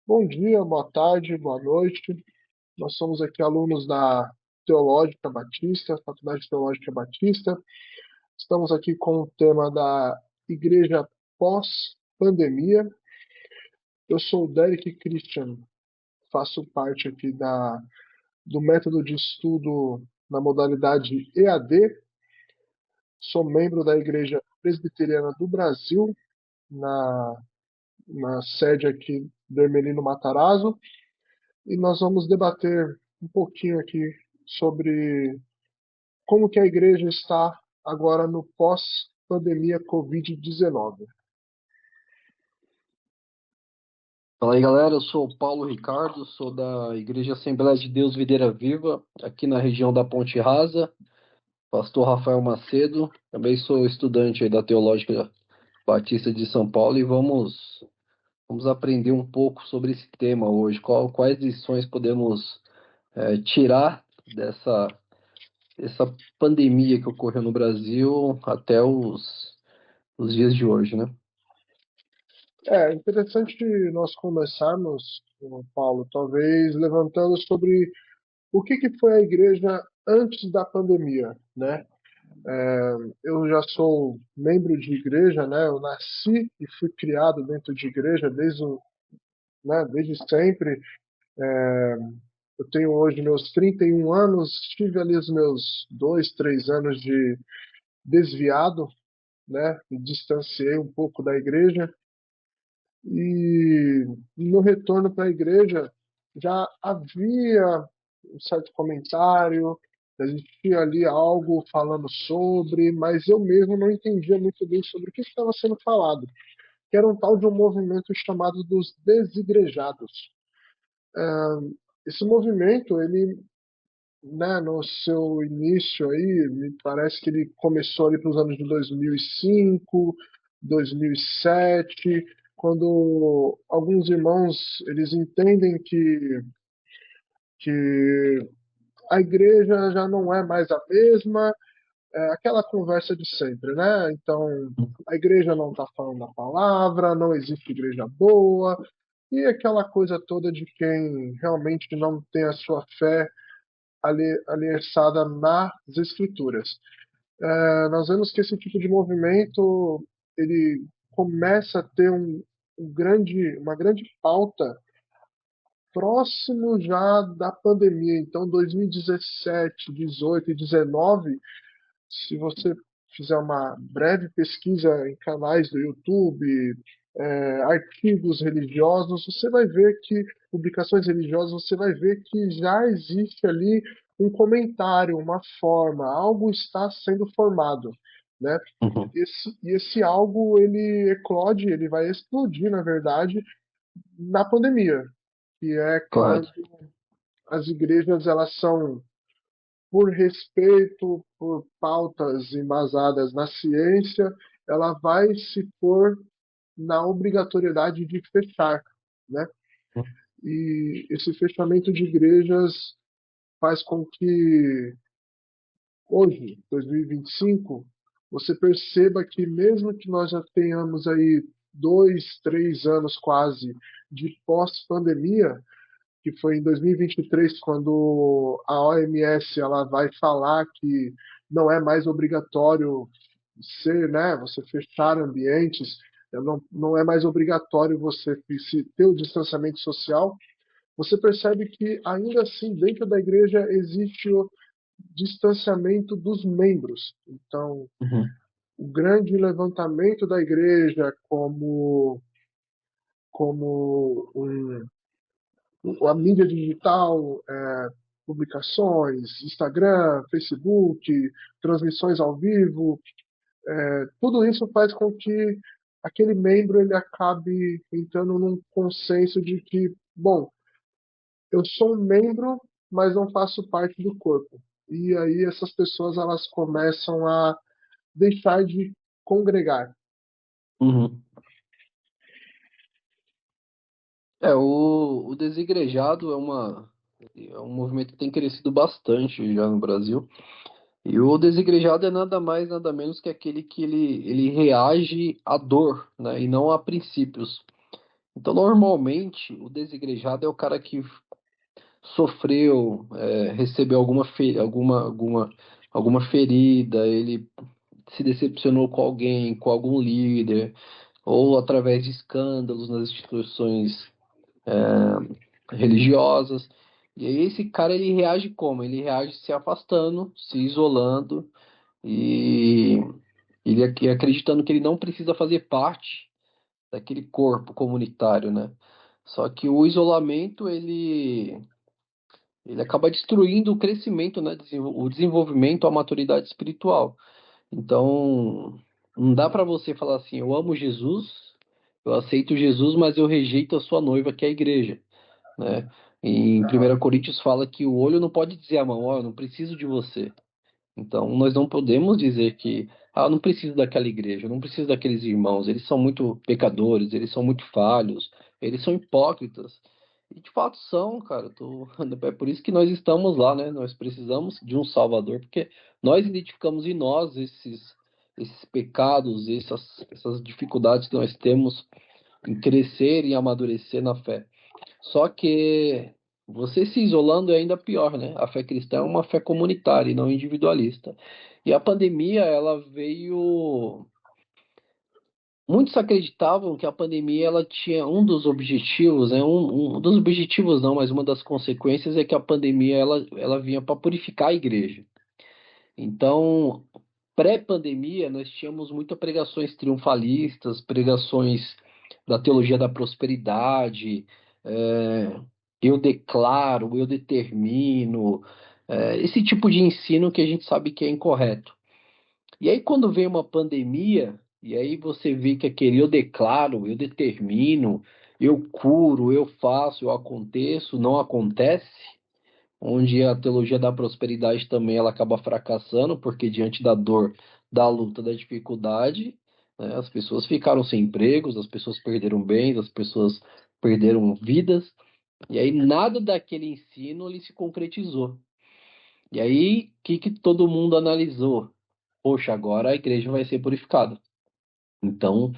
Bom dia, boa tarde, boa noite. Nós somos aqui alunos da Teológica Batista, Faculdade Teológica Batista. Estamos aqui com o tema da Igreja pós-pandemia. Eu sou o Derek Christian, faço parte aqui do método de estudo na modalidade EAD. Sou membro da Igreja Presbiteriana do Brasil, na, na sede aqui do Hermelino Matarazzo. E nós vamos debater um pouquinho aqui sobre como que a igreja está agora no pós-pandemia Covid-19. Fala aí, galera. Eu sou o Paulo Ricardo, sou da Igreja Assembleia de Deus Videira Viva, aqui na região da Ponte Rasa. Pastor Rafael Macedo, também sou estudante aí da Teológica Batista de São Paulo e vamos aprender um pouco sobre esse tema hoje. Quais lições podemos tirar dessa pandemia que ocorreu no Brasil até os dias de hoje, né? É interessante nós começarmos, Paulo, talvez levantando sobre o que foi a igreja antes da pandemia, né? Eu já sou membro de igreja, né? Eu nasci e fui criado dentro de igreja desde sempre. Eu tenho hoje meus 31 anos, tive ali os meus 2, 3 anos de desviado, né? Me distanciei um pouco da igreja e no retorno para a igreja já havia um certo comentário, existia ali algo falando sobre, mas eu mesmo não entendia muito bem sobre o que estava sendo falado, que era um tal de um movimento chamado dos desigrejados. Esse movimento, ele, né, no seu início aí, me parece que ele começou ali para os anos de 2005, 2007, quando alguns irmãos eles entendem que a igreja já não é mais a mesma, é aquela conversa de sempre, né? Então, a igreja não está falando a palavra, não existe igreja boa, e aquela coisa toda de quem realmente não tem a sua fé alicerçada nas escrituras. Nós vemos que esse tipo de movimento ele começa a ter uma grande pauta próximo já da pandemia. Então, 2017, 18 e 19, se você fizer uma breve pesquisa em canais do YouTube, artigos religiosos, você vai ver que, publicações religiosas, você vai ver que já existe ali um comentário, uma forma, algo está sendo formado, né? Uhum. Esse algo, ele eclode, ele vai explodir, na verdade, na pandemia, que é quando Correto. as igrejas, elas são, por respeito, por pautas embasadas na ciência, ela vai se pôr na obrigatoriedade de fechar, né? E esse fechamento de igrejas faz com que hoje, 2025, você perceba que mesmo que nós já tenhamos aí 2, 3 anos quase de pós-pandemia, que foi em 2023, quando a OMS ela vai falar que não é mais obrigatório ser, né, você fechar ambientes, não é mais obrigatório você ter o distanciamento social. Você percebe que ainda assim dentro da igreja existe o distanciamento dos membros. Então, Uhum. o grande levantamento da igreja como a mídia digital, publicações, Instagram, Facebook, transmissões ao vivo, tudo isso faz com que aquele membro ele acabe entrando num consenso de que, bom, eu sou um membro, mas não faço parte do corpo. E aí essas pessoas elas começam a deixar de congregar. Uhum. O desigrejado é um movimento que tem crescido bastante já no Brasil. E o desigrejado é nada mais, nada menos que aquele que ele reage à dor, né, e não a princípios. Então, normalmente, o desigrejado é o cara que sofreu, recebeu alguma ferida, ele se decepcionou com alguém, com algum líder, ou através de escândalos nas instituições religiosas. E aí esse cara ele reage como? Ele reage se afastando, se isolando e acreditando que ele não precisa fazer parte daquele corpo comunitário, né? Só que o isolamento ele acaba destruindo o crescimento, né? O desenvolvimento, a maturidade espiritual. Então, não dá para você falar assim, eu amo Jesus, eu aceito Jesus, mas eu rejeito a sua noiva, que é a igreja, né? Em 1 Coríntios fala que o olho não pode dizer à mão, ó, eu não preciso de você. Então, nós não podemos dizer que, eu não preciso daquela igreja, eu não preciso daqueles irmãos, eles são muito pecadores, eles são muito falhos, eles são hipócritas. E de fato são, cara. É por isso que nós estamos lá, né? Nós precisamos de um Salvador, porque nós identificamos em nós esses pecados, essas dificuldades que nós temos em crescer e amadurecer na fé. Só que você se isolando é ainda pior, né? A fé cristã é uma fé comunitária e não individualista. E a pandemia, ela veio. Muitos acreditavam que a pandemia ela tinha um dos objetivos, né? Um dos objetivos não, mas uma das consequências é que a pandemia ela vinha para purificar a igreja. Então, pré-pandemia, nós tínhamos muitas pregações triunfalistas, pregações da teologia da prosperidade, é, eu declaro, eu determino, esse tipo de ensino que a gente sabe que é incorreto. E aí, quando vem uma pandemia, e aí você vê que aquele eu declaro, eu determino, eu curo, eu faço, eu aconteço, não acontece, onde a teologia da prosperidade também ela acaba fracassando, porque diante da dor, da luta, da dificuldade, né, as pessoas ficaram sem empregos, as pessoas perderam bens, as pessoas perderam vidas, e aí nada daquele ensino ele se concretizou. E aí, o que todo mundo analisou? Poxa, agora a igreja vai ser purificada. Então,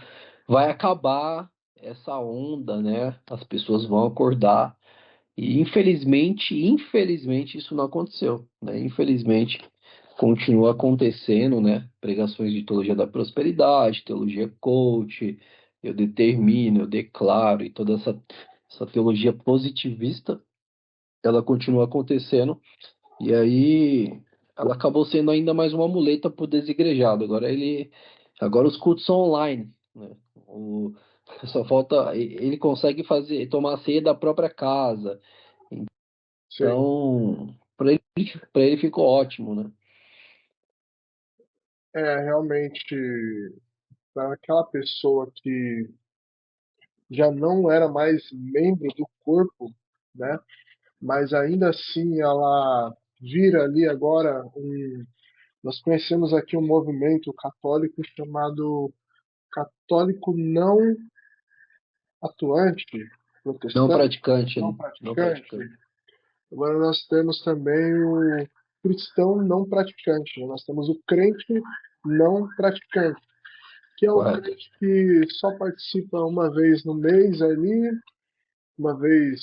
vai acabar essa onda, né? As pessoas vão acordar. E infelizmente isso não aconteceu, né? Infelizmente continua acontecendo, né? Pregações de teologia da prosperidade, teologia coach, eu determino, eu declaro, e toda essa teologia positivista, ela continua acontecendo. E aí ela acabou sendo ainda mais uma muleta para o desigrejado. Agora os cultos são online, né? Só falta, ele consegue tomar a ceia da própria casa. Sim. Então, para ele ficou ótimo, né? Realmente, para aquela pessoa que já não era mais membro do corpo, né? Mas ainda assim ela vira ali agora nós conhecemos aqui um movimento católico chamado católico não atuante, Não protestante, praticante, não né? Não praticante. praticante. Agora nós temos também o cristão não praticante, né? Nós temos o crente não praticante, que é o Correto. crente que só participa uma vez no mês ali, uma vez,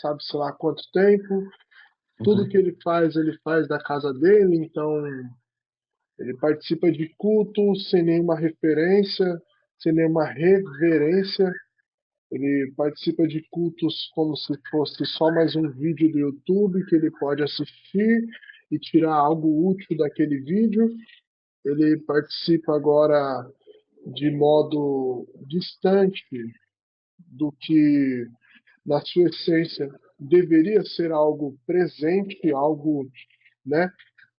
sabe-se lá quanto tempo. Tudo Uhum. que ele faz da casa dele, então ele participa de culto sem nenhuma referência, sem nenhuma reverência. Ele participa de cultos como se fosse só mais um vídeo do YouTube que ele pode assistir e tirar algo útil daquele vídeo. Ele participa agora de modo distante do que, na sua essência, deveria ser algo presente, algo, né,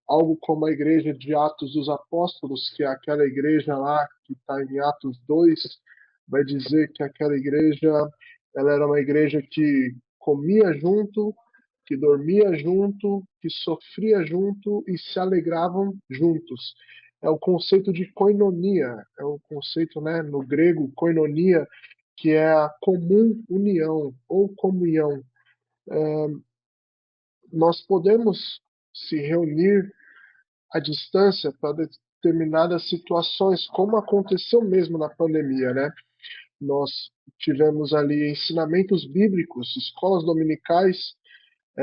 algo como a igreja de Atos dos Apóstolos, que é aquela igreja lá que está em Atos 2, vai dizer que aquela igreja ela era uma igreja que comia junto, que dormia junto, que sofria junto e se alegravam juntos. É o conceito de koinonia, é o conceito, né, no grego, koinonia, que é a comum união ou comunhão. Nós podemos se reunir à distância para determinadas situações, como aconteceu mesmo na pandemia, né? Nós tivemos ali ensinamentos bíblicos, escolas dominicais,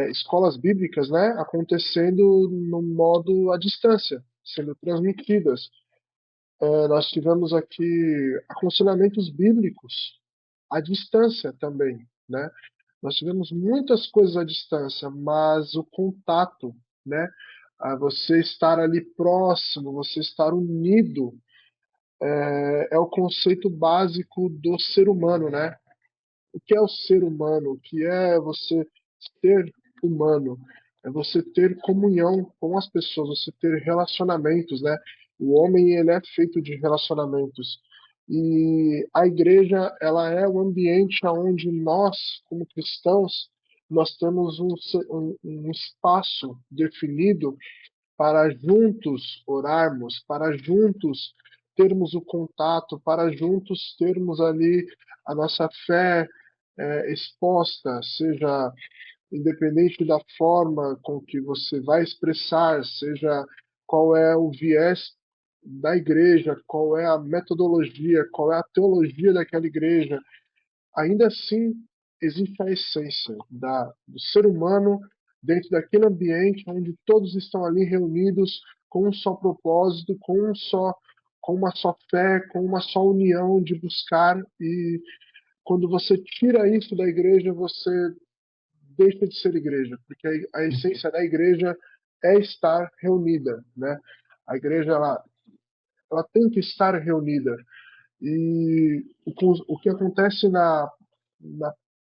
escolas bíblicas, né, acontecendo no modo à distância, sendo transmitidas. Nós tivemos aqui aconselhamentos bíblicos à distância também, né? Nós tivemos muitas coisas à distância, mas o contato, né? Você estar ali próximo, você estar unido, é o conceito básico do ser humano, né? O que é o ser humano? O que é você ser humano? É você ter comunhão com as pessoas, você ter relacionamentos, né? O homem, ele é feito de relacionamentos. E a igreja, ela é o ambiente onde nós, como cristãos, nós temos um espaço definido para juntos orarmos, para juntos termos o contato, para juntos termos ali a nossa fé exposta, seja independente da forma com que você vai expressar, seja qual é o viés da igreja, qual é a metodologia, qual é a teologia daquela igreja, ainda assim existe a essência do ser humano dentro daquele ambiente onde todos estão ali reunidos com um só propósito, com uma só fé, com uma só união de buscar. E quando você tira isso da igreja, você deixa de ser igreja, porque a essência da igreja é estar reunida, né? A igreja ela tem que estar reunida. E o que acontece na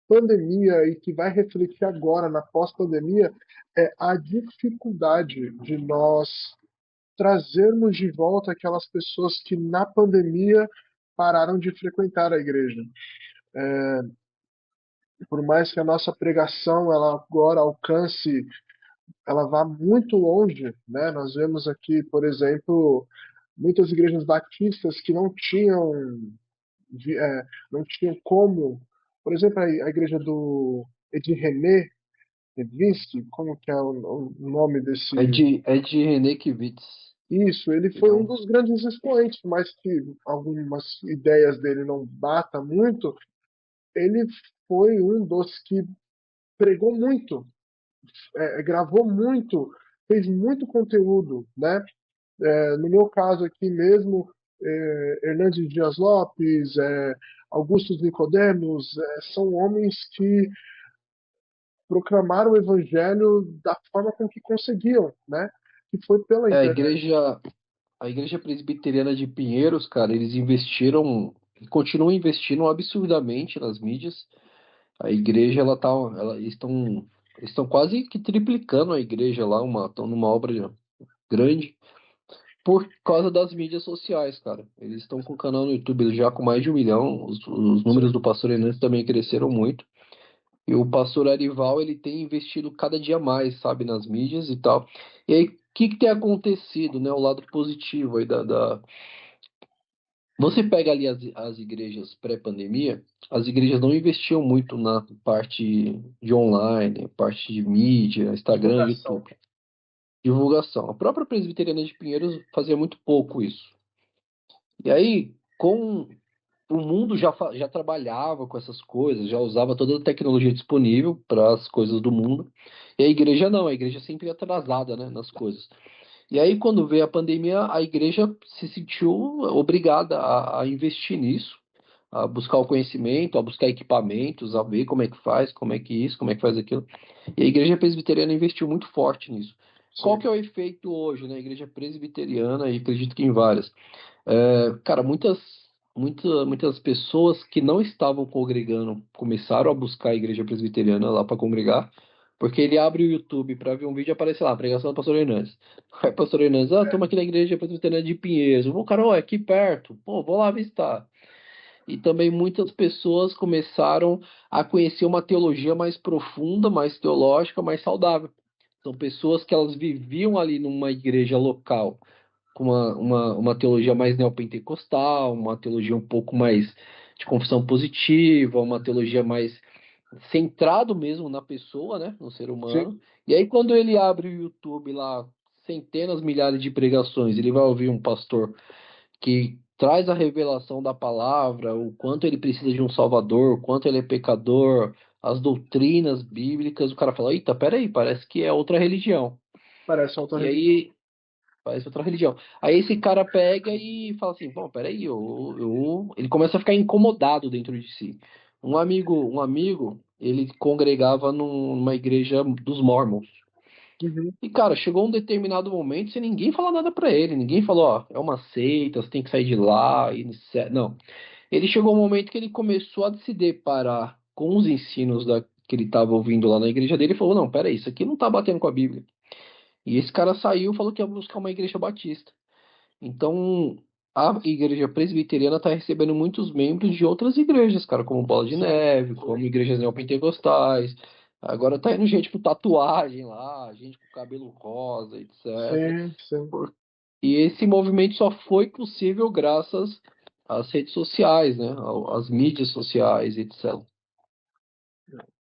pandemia e que vai refletir agora na pós-pandemia é a dificuldade de nós trazermos de volta aquelas pessoas que na pandemia pararam de frequentar a igreja. Por mais que a nossa pregação ela agora alcance, ela vá muito longe, né? Nós vemos aqui, por exemplo, muitas igrejas batistas que não tinham como, por exemplo, a igreja do Edi René Levinsky, como que é o nome desse? É de René Kivitz. Isso, ele Ele foi é um um. dos grandes expoentes, mas que algumas ideias dele não bata muito, ele foi um dos que pregou muito, gravou muito, fez muito conteúdo, né? No meu caso aqui mesmo, Hernandes Dias Lopes, Augusto Nicodemos, são homens que proclamaram o evangelho da forma com que conseguiam, né? Que foi pela É, internet. a igreja presbiteriana de Pinheiros, cara, eles investiram e continuam investindo absurdamente nas mídias. A igreja, eles estão quase que triplicando a igreja lá, estão numa obra grande por causa das mídias sociais, cara. Eles estão com o canal no YouTube já com mais de 1 milhão. Os números Sim, do pastor Enes também cresceram muito. E o pastor Arival, ele tem investido cada dia mais, sabe, nas mídias e tal. E aí, o que que tem acontecido, né? O lado positivo aí Você pega ali as igrejas pré-pandemia, as igrejas não investiam muito na parte de online, parte de mídia, Instagram, divulgação. YouTube. Divulgação. A própria Presbiteriana de Pinheiros fazia muito pouco isso. E aí, com o mundo já trabalhava com essas coisas, já usava toda a tecnologia disponível para as coisas do mundo. E a igreja não, a igreja sempre atrasada, né, nas coisas. E aí, quando veio a pandemia, a igreja se sentiu obrigada a investir nisso, a buscar o conhecimento, a buscar equipamentos, a ver como é que faz, como é que isso, como é que faz aquilo. E a igreja presbiteriana investiu muito forte nisso. Qual Sim, que é o efeito hoje na igreja presbiteriana, e acredito que em várias? Cara, muitas pessoas que não estavam congregando começaram a buscar a igreja presbiteriana lá para congregar, porque ele abre o YouTube para ver um vídeo e aparece lá, pregação do pastor Hernandes. Aí, pastor Hernandes, estamos aqui na igreja presbiteriana de Pinheiros. O cara, ó, é aqui perto. Pô, vou lá visitar. E também muitas pessoas começaram a conhecer uma teologia mais profunda, mais teológica, mais saudável. São pessoas que elas viviam ali numa igreja local com uma teologia mais neopentecostal, uma teologia um pouco mais de confissão positiva, uma teologia mais centrado mesmo na pessoa, né, no ser sim, humano. E aí quando ele abre o YouTube lá, centenas, milhares de pregações, ele vai ouvir um pastor que traz a revelação da palavra, o quanto ele precisa de um salvador, o quanto ele é pecador, as doutrinas bíblicas, o cara fala, eita, peraí, parece que é outra religião. Parece outra E religião. aí, parece outra religião. Aí esse cara pega e fala assim, bom, peraí, ele começa a ficar incomodado dentro de si. Um amigo, ele congregava numa igreja dos Mormons. Uhum, E, cara, chegou um determinado momento sem ninguém falar nada pra ele. Ninguém falou, ó, é uma seita, você tem que sair de lá. Não. Ele chegou um momento que ele começou a se deparar com os ensinos que ele estava ouvindo lá na igreja dele e falou, não, peraí, isso aqui não tá batendo com a Bíblia. E esse cara saiu e falou que ia buscar uma igreja batista. Então, a igreja presbiteriana está recebendo muitos membros de outras igrejas, cara, como Bola de sim, Neve, como igrejas neopentecostais. Agora tá indo gente com tatuagem lá, gente com cabelo rosa, etc. sim, sim. E esse movimento só foi possível graças às redes sociais, né? Às mídias sociais, etc.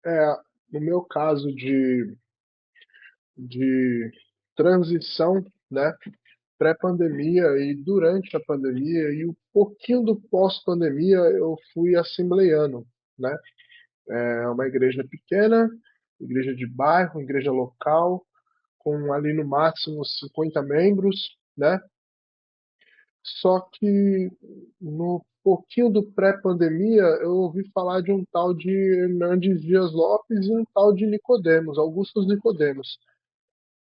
É, no meu caso de transição, né? Pré-pandemia e durante a pandemia e um pouquinho do pós-pandemia eu fui assembleiano, né? É uma igreja pequena, igreja de bairro, igreja local, com ali no máximo 50 membros, né? Só que no pouquinho do pré-pandemia eu ouvi falar de um tal de Hernandes Dias Lopes e um tal de Nicodemos, Augustus Nicodemos.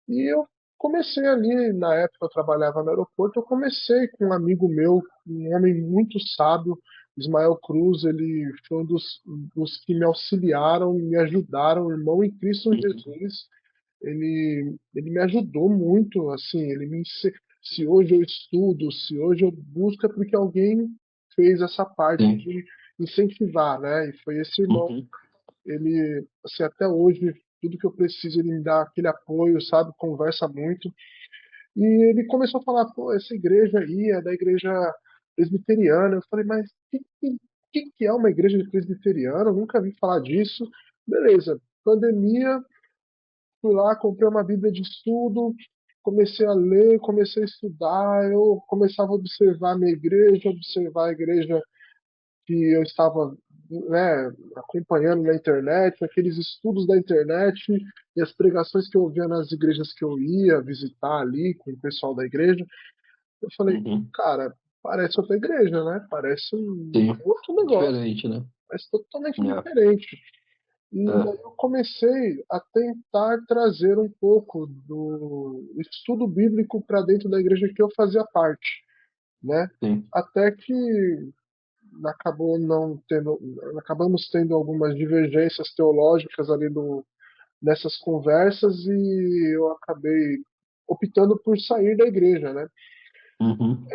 E eu comecei ali, na época eu trabalhava no aeroporto, eu comecei com um amigo meu, um homem muito sábio, Ismael Cruz, ele foi um dos que me auxiliaram, me ajudaram, irmão em Cristo Uhum. Jesus. Ele me ajudou muito, assim, se hoje eu estudo, se hoje eu busco, é porque alguém fez essa parte Sim. de incentivar, né? E foi esse irmão, Uhum. ele, assim, até hoje, tudo que eu preciso, ele me dá aquele apoio, sabe? Conversa muito. E ele começou a falar, pô, essa igreja aí é da igreja presbiteriana. Eu falei, mas que é uma igreja presbiteriana? Eu nunca vi falar disso. Beleza, pandemia, fui lá, comprei uma Bíblia de estudo, comecei a ler, comecei a estudar, eu começava a observar a minha igreja, observar a igreja que eu estava, né, acompanhando na internet, aqueles estudos da internet e as pregações que eu ouvia nas igrejas que eu ia visitar ali com o pessoal da igreja. Eu falei, Uhum. cara, parece outra igreja, né? Parece um Sim. outro É negócio, diferente, né? parece totalmente É. diferente. E daí É. eu comecei a tentar trazer um pouco do estudo bíblico para dentro da igreja que eu fazia parte, né? Sim. Até que acabou não tendo, acabamos tendo algumas divergências teológicas ali nessas conversas e eu acabei optando por sair da igreja, né? Uhum.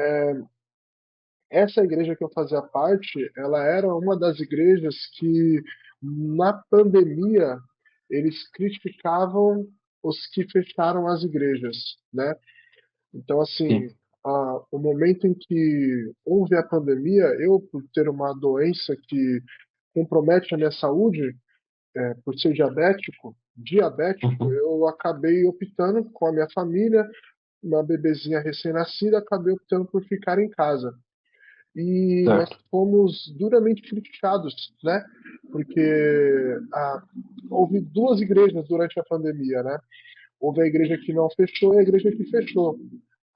Essa igreja que eu fazia parte, ela era uma das igrejas que na pandemia eles criticavam os que fecharam as igrejas, né? Então, assim, Sim. o momento em que houve a pandemia, eu, por ter uma doença que compromete a minha saúde, por ser diabético, Uhum. eu acabei optando com a minha família, uma bebezinha recém-nascida, acabei optando por ficar em casa. E nós Certo. fomos duramente criticados, né? Porque houve duas igrejas durante a pandemia, né? Houve a igreja que não fechou e a igreja que fechou.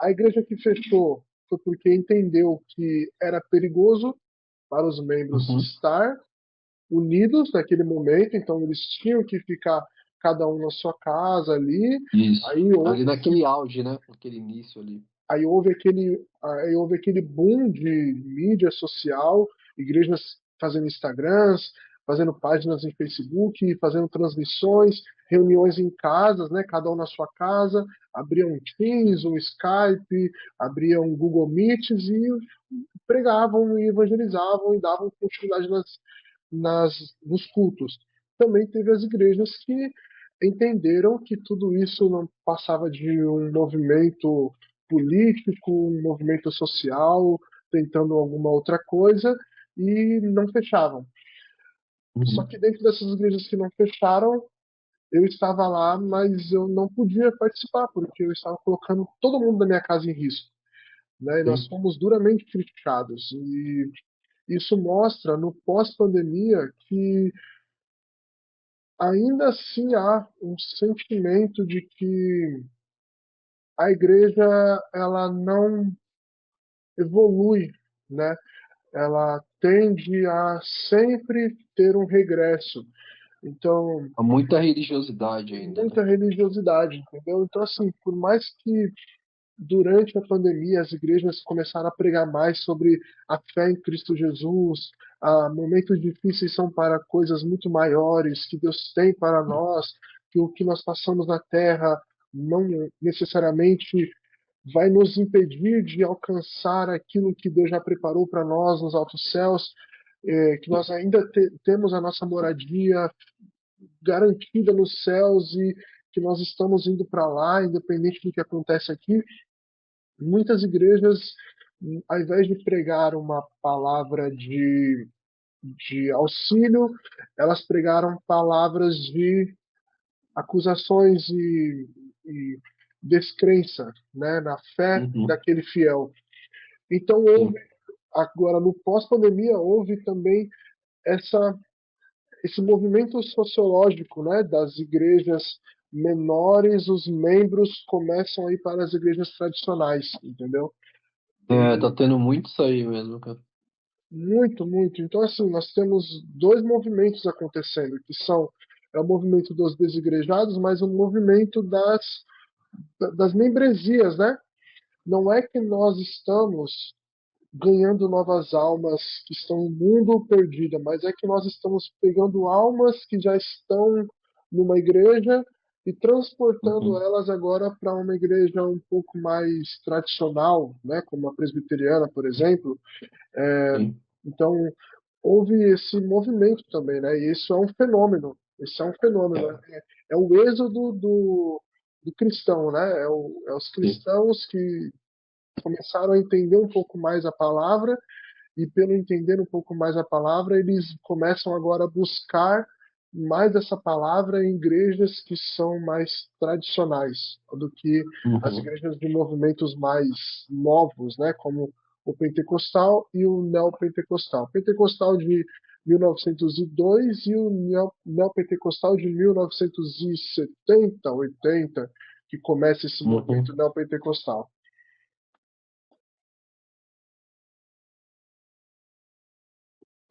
A igreja que fechou foi porque entendeu que era perigoso para os membros Uhum. estar unidos naquele momento, então eles tinham que ficar cada um na sua casa ali. Isso. Aí Ali houve, naquele auge, né? Naquele início ali. aí houve aquele boom de mídia social, igrejas fazendo Instagrams, fazendo páginas em Facebook, fazendo transmissões, reuniões em casas, né, cada um na sua casa, abriam um Teams, um Skype, abriam um Google Meets e pregavam e evangelizavam e davam continuidade nos cultos. Também teve as igrejas que entenderam que tudo isso não passava de um movimento político, um movimento social, tentando alguma outra coisa, e não fechavam. Só Uhum. que dentro dessas igrejas que não fecharam, eu estava lá, mas eu não podia participar, porque eu estava colocando todo mundo da minha casa em risco. né? E nós sim. fomos duramente criticados. E isso mostra no pós-pandemia que ainda assim há um sentimento de que a igreja ela não evolui, né? Ela tende a sempre ter um regresso. Então, Há muita religiosidade ainda, né? muita religiosidade, entendeu? Então, assim, por mais que durante a pandemia as igrejas começaram a pregar mais sobre a fé em Cristo Jesus, momentos difíceis são para coisas muito maiores que Deus tem para nós, que o que nós passamos na terra não necessariamente vai nos impedir de alcançar aquilo que Deus já preparou para nós nos altos céus, que nós ainda temos a nossa moradia garantida nos céus e que nós estamos indo para lá, independente do que acontece aqui. Muitas igrejas, ao invés de pregar uma palavra de auxílio, elas pregaram palavras de acusações e descrença, né, na fé Uhum, daquele fiel. Então, houve, sim. agora no pós-pandemia, houve também essa, esse movimento sociológico, né, das igrejas menores, os membros começam a ir para as igrejas tradicionais, entendeu? É, tá E tendo muito isso aí mesmo, cara. muito, muito. Então, assim, nós temos dois movimentos acontecendo, que são o movimento dos desigrejados, mas o movimento das membresias, né? Não é que nós estamos ganhando novas almas que estão no mundo perdida, mas é que nós estamos pegando almas que já estão numa igreja e transportando Uhum, elas agora para uma igreja um pouco mais tradicional, né, como a presbiteriana, por exemplo. sim. Então, houve esse movimento também, né? E isso é um fenômeno. Isso é um fenômeno. É o êxodo do cristão, né? É os Sim. cristãos que começaram a entender um pouco mais a palavra e pelo entender um pouco mais a palavra, eles começam agora a buscar mais essa palavra em igrejas que são mais tradicionais do que as Uhum. igrejas de movimentos mais novos, né, como o pentecostal e o neopentecostal. O pentecostal de 1902 e o neopentecostal de 1970, 80, que começa esse movimento Uhum. neopentecostal.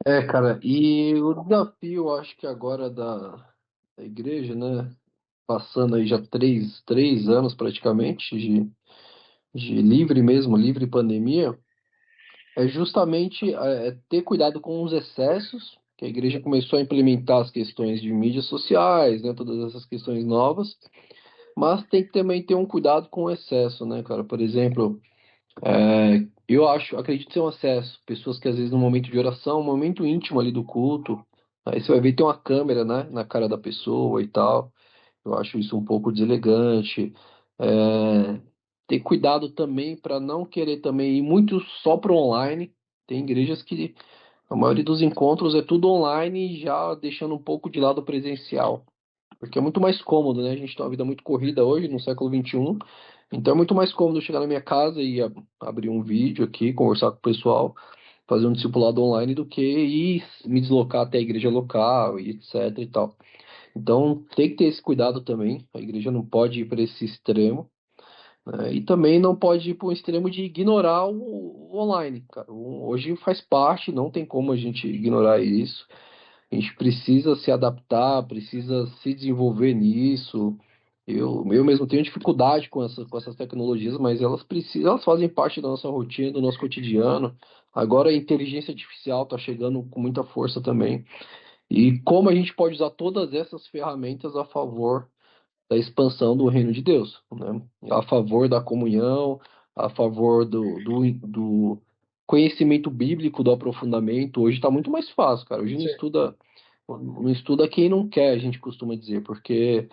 É, cara, e o desafio, eu acho que agora da igreja, né? Passando aí já três anos praticamente de livre mesmo, livre pandemia, é justamente ter cuidado com os excessos, que a igreja começou a implementar as questões de mídias sociais, né? Todas essas questões novas, mas tem que também ter um cuidado com o excesso, né, cara? Por exemplo, eu acredito ser um acesso. Pessoas que às vezes no momento de oração, um momento íntimo ali do culto, aí você vai ver tem uma câmera, né, na cara da pessoa e tal. Eu acho isso um pouco deselegante. É, ter cuidado também para não querer também ir muito só pro online. Tem igrejas que a maioria dos encontros é tudo online, já deixando um pouco de lado o presencial. Porque é muito mais cômodo, né? A gente tem uma vida muito corrida hoje, no século XXI. Então é muito mais cômodo chegar na minha casa e abrir um vídeo aqui, conversar com o pessoal, fazer um discipulado online do que ir me deslocar até a igreja local e etc e tal. Então tem que ter esse cuidado também. A igreja não pode ir para esse extremo, né? E também não pode ir para o extremo de ignorar o online, cara. Hoje faz parte, não tem como a gente ignorar isso. A gente precisa se adaptar, precisa se desenvolver nisso. Eu mesmo tenho dificuldade com essas tecnologias, mas elas precisam, elas fazem parte da nossa rotina, do nosso cotidiano. Agora a inteligência artificial está chegando com muita força também. E como a gente pode usar todas essas ferramentas a favor da expansão do reino de Deus, né? A favor da comunhão, a favor do conhecimento bíblico, do aprofundamento. Hoje está muito mais fácil, cara. Hoje Sim, não estuda quem não quer, a gente costuma dizer, porque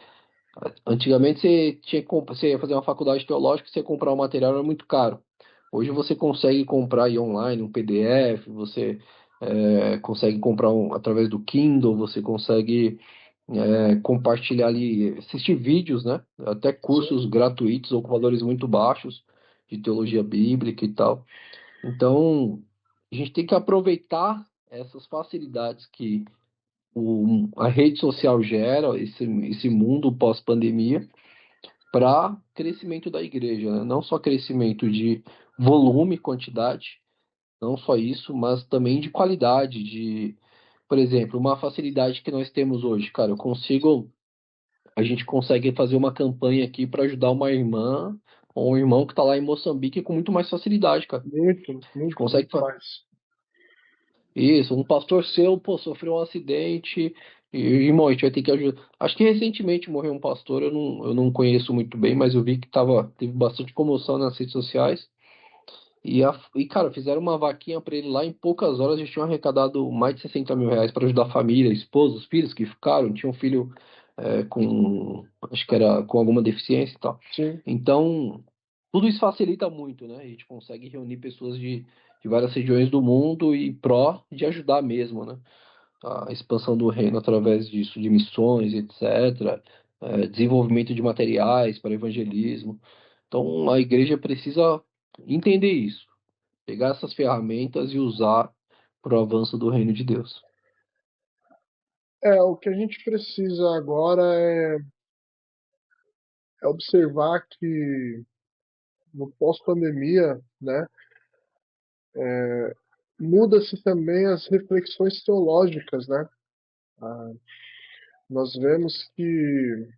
antigamente você ia fazer uma faculdade teológica, você ia comprar um material era muito caro. Hoje você consegue comprar aí online um PDF, você consegue comprar através do Kindle, você consegue compartilhar ali, assistir vídeos, né? Até sim. cursos gratuitos ou com valores muito baixos de teologia bíblica e tal. Então, a gente tem que aproveitar essas facilidades que a rede social gera, esse mundo pós-pandemia, para crescimento da igreja, né? Não só crescimento de volume, quantidade, não só isso, mas também de qualidade, por exemplo, uma facilidade que nós temos hoje, cara, a gente consegue fazer uma campanha aqui para ajudar uma irmã ou um irmão que está lá em Moçambique com muito mais facilidade, cara. Muito, A gente muito, consegue muito mais. isso, um pastor seu, pô, sofreu um acidente e, irmão, a gente vai ter que ajudar. Acho que recentemente morreu um pastor, eu não conheço muito bem, mas eu vi que teve bastante comoção nas redes sociais. Cara, fizeram uma vaquinha para ele lá, em poucas horas já tinham arrecadado mais de 60 mil reais para ajudar a família, a esposa, os filhos que ficaram, tinha um filho acho que era com alguma deficiência e tal. Sim. Então, tudo isso facilita muito, né? A gente consegue reunir pessoas de várias regiões do mundo e pró de ajudar mesmo, né? A expansão do reino através disso, de missões, etc. Desenvolvimento de materiais para evangelismo. Então, a igreja precisa entender isso, pegar essas ferramentas e usar para o avanço do reino de Deus. O que a gente precisa agora é observar que no pós-pandemia, né, muda-se também as reflexões teológicas, né? Ah, nós vemos que,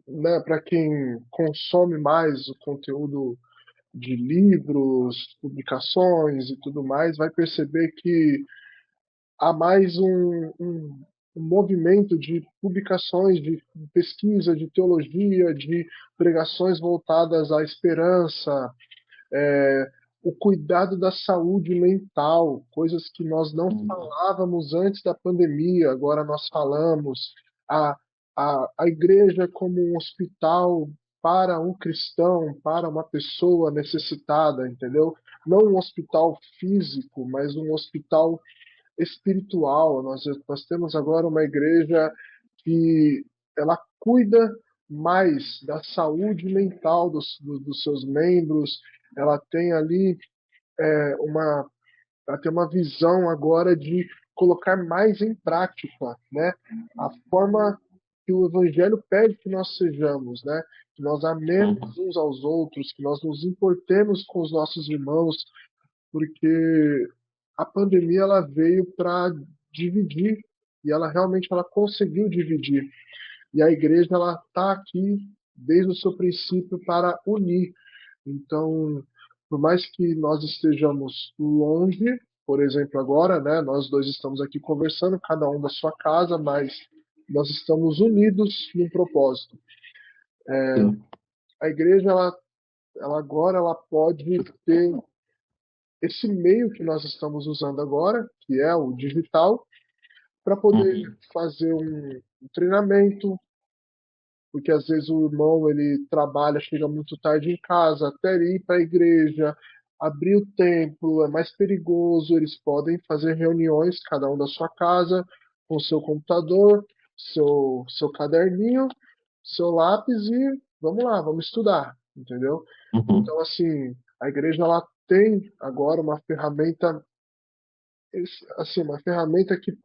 né, para quem consome mais o conteúdo de livros, publicações e tudo mais, vai perceber que há mais um movimento de publicações, de pesquisa, de teologia, de pregações voltadas à esperança, é, o cuidado da saúde mental, coisas que nós não Uhum. falávamos antes da pandemia, agora nós falamos. A, a igreja como um hospital para um cristão, para uma pessoa necessitada, entendeu? Não um hospital físico, mas um hospital espiritual. Nós temos agora uma igreja que ela cuida mais da saúde mental dos seus membros, ela tem ali uma, ela tem uma visão agora de colocar mais em prática, né, a forma que o Evangelho pede que nós sejamos, né, que nós amemos Uhum. uns aos outros, que nós nos importemos com os nossos irmãos, porque a pandemia ela veio para dividir e ela realmente ela conseguiu dividir. E a igreja ela está aqui desde o seu princípio para unir. Então, por mais que nós estejamos longe, por exemplo, agora, né, nós dois estamos aqui conversando, cada um da sua casa, mas nós estamos unidos num propósito. Sim. A igreja ela agora ela pode ter esse meio que nós estamos usando agora, que é o digital, para poder Uhum. fazer um treinamento, porque às vezes o irmão ele trabalha, chega muito tarde em casa, até ele ir para a igreja, abrir o templo é mais perigoso, eles podem fazer reuniões, cada um da sua casa, com seu computador, seu caderninho, seu lápis e vamos lá, vamos estudar, entendeu? Uhum. Então, assim, a igreja ela tem agora uma ferramenta assim, uma ferramenta que,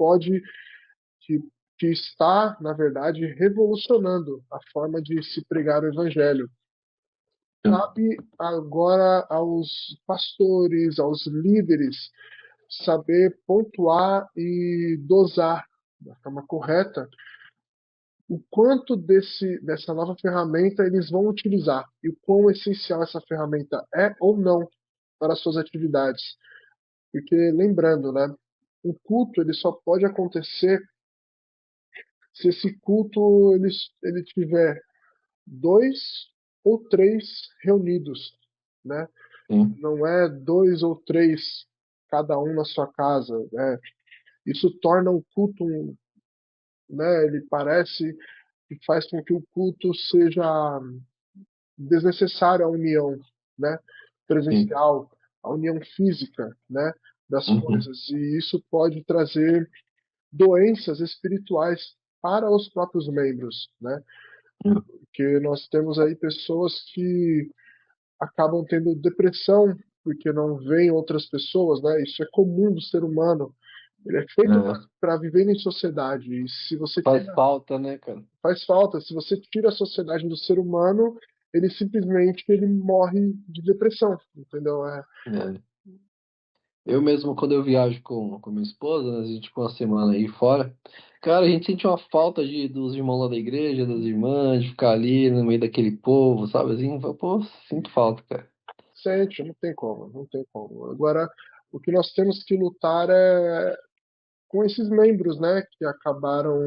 que está, na verdade, revolucionando a forma de se pregar o evangelho. Sim. Cabe agora aos pastores, aos líderes, saber pontuar e dosar da forma correta o quanto dessa nova ferramenta eles vão utilizar e o quão essencial essa ferramenta é ou não para as suas atividades. Porque, lembrando, né, o culto ele só pode acontecer se esse culto ele tiver dois ou três reunidos, né? Sim. Não é dois ou três cada um na sua casa, né? Isso torna o culto, né? Ele parece que faz com que o culto seja desnecessário a união, né? Sim. Presencial, a união física, né? Das Uhum. coisas e isso pode trazer doenças espirituais para os próprios membros, né? Sim. Porque nós temos aí pessoas que acabam tendo depressão porque não veem outras pessoas, né? Isso é comum do ser humano. Ele é feito É, para viver em sociedade. E se você faz tira, falta, né, cara? faz falta. Se você tira a sociedade do ser humano, ele simplesmente ele morre de depressão, entendeu? É. Eu mesmo, quando eu viajo com minha esposa, né, a gente fica uma semana aí fora, cara, a gente sente uma falta dos irmãos lá da igreja, das irmãs, de ficar ali no meio daquele povo, sabe assim? Pô, sinto falta, cara. Sente, não tem como, não tem como. Agora, o que nós temos que lutar é com esses membros, né, que acabaram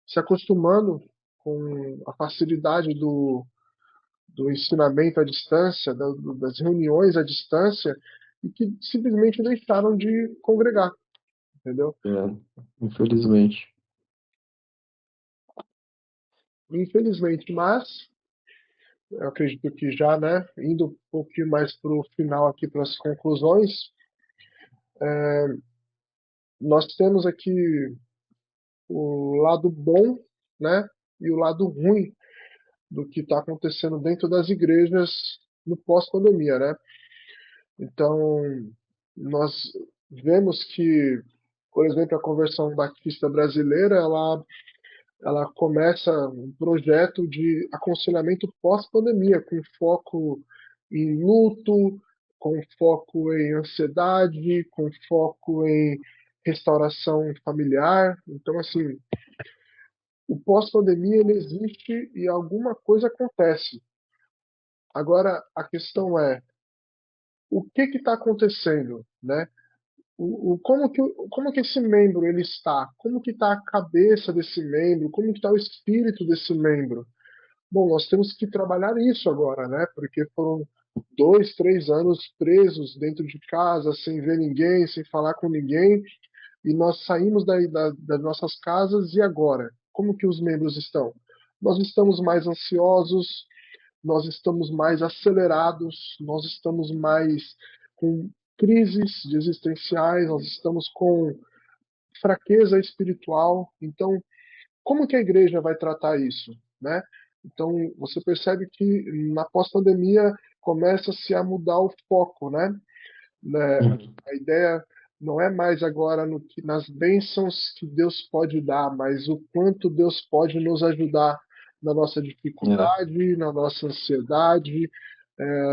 se acostumando com a facilidade do ensinamento à distância, das reuniões à distância, e que simplesmente deixaram de congregar, entendeu? É, infelizmente. Infelizmente, mas eu acredito que já, né, indo um pouquinho mais para o final aqui, para as conclusões, nós temos aqui o lado bom, né, e o lado ruim do que está acontecendo dentro das igrejas no pós-pandemia, né? Então, nós vemos que, por exemplo, a Conversão Batista Brasileira, ela começa um projeto de aconselhamento pós-pandemia, com foco em luto, com foco em ansiedade, com foco em restauração familiar. Então, assim, o pós-pandemia ele existe e alguma coisa acontece. Agora, a questão é, o que está acontecendo, né? Como que esse membro ele está? Como que está a cabeça desse membro? Como que está o espírito desse membro? Bom, nós temos que trabalhar isso agora, né? Porque foram 2, 3 anos presos dentro de casa, sem ver ninguém, sem falar com ninguém, e nós saímos das nossas casas e agora? Como que os membros estão? Nós estamos mais ansiosos, nós estamos mais acelerados, nós estamos mais com crises existenciais, nós estamos com fraqueza espiritual. Então, como que a igreja vai tratar isso, né? Então, você percebe que na pós-pandemia começa-se a mudar o foco, né? Né, Uhum. a ideia não é mais agora nas bênçãos que Deus pode dar, mas o quanto Deus pode nos ajudar na nossa É. dificuldade, na nossa ansiedade,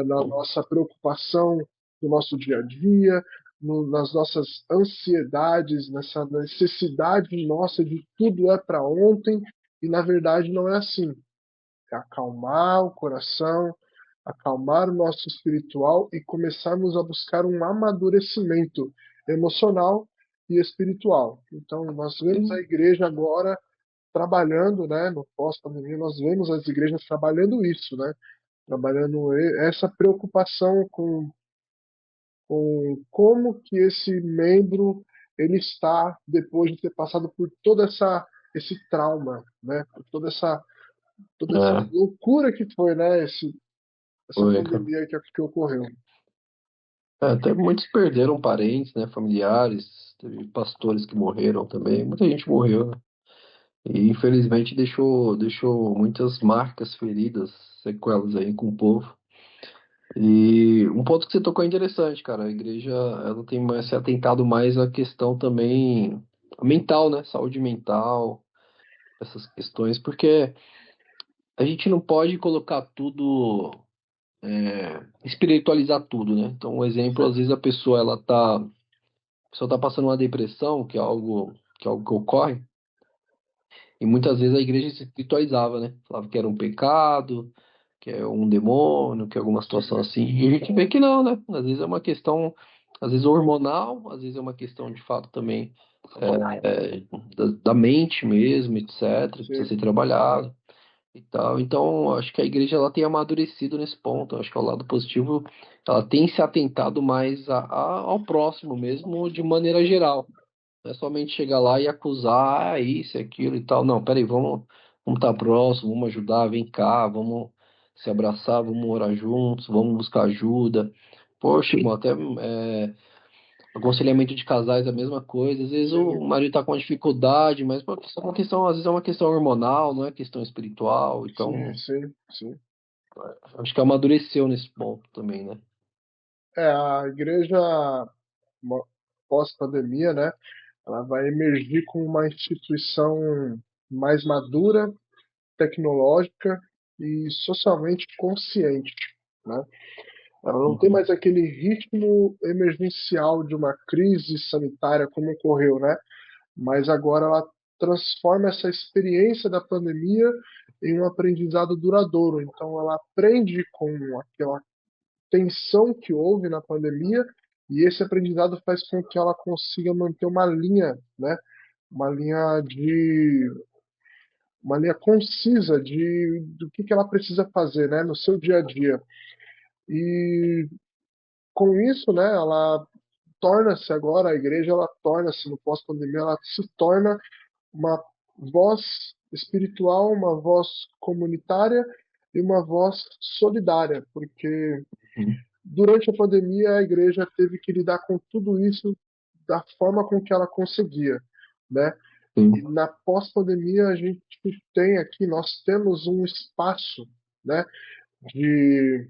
na nossa preocupação do nosso dia a dia, nas nossas ansiedades, nessa necessidade nossa de tudo é para ontem, e na verdade não é assim. É acalmar o coração, acalmar o nosso espiritual e começarmos a buscar um amadurecimento emocional e espiritual. Então, nós vemos a Sim. igreja agora trabalhando, né, no pós-pandemia, nós vemos as igrejas trabalhando isso, né, trabalhando essa preocupação com como que esse membro ele está depois de ter passado por toda esse trauma, né, por toda essa É, loucura que foi, né, essa foi, cara. pandemia que ocorreu. É, até muitos perderam parentes, né, familiares, teve pastores que morreram também, muita gente morreu, né? E infelizmente deixou muitas marcas, feridas, sequelas aí com o povo. E um ponto que você tocou é interessante, cara. A igreja ela tem se atentado mais à questão também mental, né? Saúde mental, essas questões, porque a gente não pode colocar tudo, espiritualizar tudo, né? Então, um exemplo, às vezes a pessoa tá passando uma depressão, que é algo que ocorre, e muitas vezes a igreja se espiritualizava, né? Falava que era um pecado, que é um demônio, que é alguma situação assim. E a gente vê que não, né? Às vezes é uma questão, às vezes hormonal, às vezes é uma questão de fato também da mente mesmo, etc. Precisa Sim, ser trabalhado e tal. Então, acho que a igreja ela tem amadurecido nesse ponto. Acho que ao lado positivo, ela tem se atentado mais ao próximo mesmo, de maneira geral. Não é somente chegar lá e acusar, isso, aquilo e tal. Não, peraí, vamos estar próximo, vamos ajudar, vem cá, vamos se abraçar, vamos orar juntos, vamos buscar ajuda. Poxa, irmão, até aconselhamento de casais é a mesma coisa. Às vezes o sim, marido tá com uma dificuldade, mas pô, às vezes é uma questão hormonal, não é questão espiritual. sim, Então, sim, sim. acho que amadureceu nesse ponto também, né? A igreja pós-pandemia, né? Ela vai emergir como uma instituição mais madura, tecnológica e socialmente consciente, né? Ela não tem Uhum, mais aquele ritmo emergencial de uma crise sanitária como ocorreu, né? Mas agora ela transforma essa experiência da pandemia em um aprendizado duradouro. Então ela aprende com aquela tensão que houve na pandemia e esse aprendizado faz com que ela consiga manter uma linha, né? Uma linha de uma linha concisa de do que ela precisa fazer, né, no seu dia a dia. E com isso, né, ela torna-se agora a igreja, ela torna-se no pós-pandemia, ela se torna uma voz espiritual, uma voz comunitária e uma voz solidária, porque uhum, durante a pandemia a igreja teve que lidar com tudo isso da forma com que ela conseguia, né? E sim, na pós-pandemia a gente tem aqui, nós temos um espaço, né, de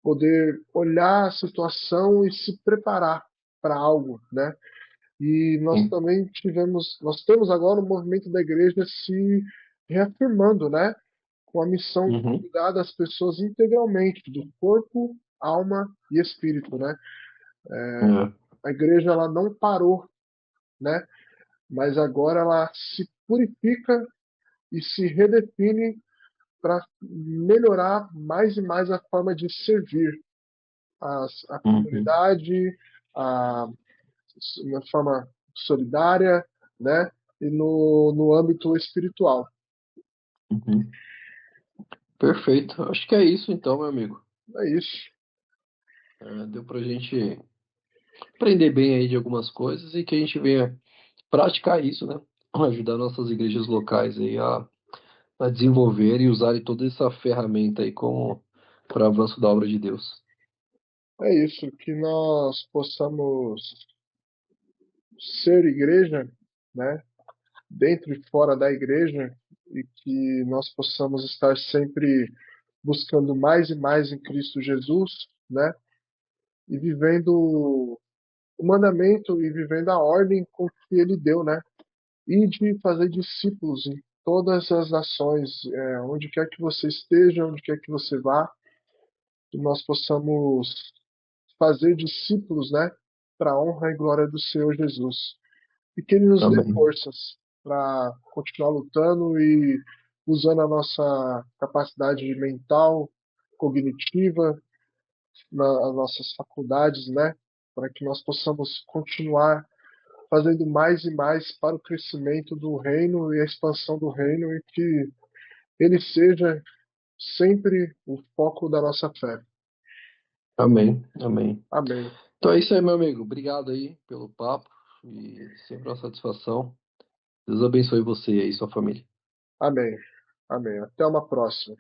poder olhar a situação e se preparar para algo, né? E nós sim. também nós temos agora o movimento da igreja se reafirmando, né? Com a missão de Uhum, cuidar das pessoas integralmente, do corpo, alma e espírito, né? é, A igreja ela não parou, né? Mas agora ela se purifica e se redefine para melhorar mais e mais a forma de servir a uhum, comunidade, a, de uma forma solidária, né? E no âmbito espiritual. uhum. Perfeito. Acho que é isso então, meu amigo. É isso. Deu pra gente aprender bem aí de algumas coisas e que a gente venha praticar isso, né? Ajudar nossas igrejas locais aí a desenvolver e usarem toda essa ferramenta aí como para avanço da obra de Deus. É isso. Que nós possamos ser igreja, né? Dentro e fora da igreja, e que nós possamos estar sempre buscando mais e mais em Cristo Jesus, né? E vivendo o mandamento e vivendo a ordem com que ele deu, né? E de fazer discípulos em todas as nações, onde quer que você esteja, onde quer que você vá, que nós possamos fazer discípulos, né? Para a honra e glória do Senhor Jesus. E que ele nos dê Amém. forças para continuar lutando e usando a nossa capacidade mental, cognitiva, as nossas faculdades, né? Para que nós possamos continuar fazendo mais e mais para o crescimento do reino e a expansão do reino e que ele seja sempre o foco da nossa fé. Amém. Amém. Amém. Então é isso aí, meu amigo. Obrigado aí pelo papo e sempre uma satisfação. Deus abençoe você e aí, sua família. Amém. Amém. Até uma próxima.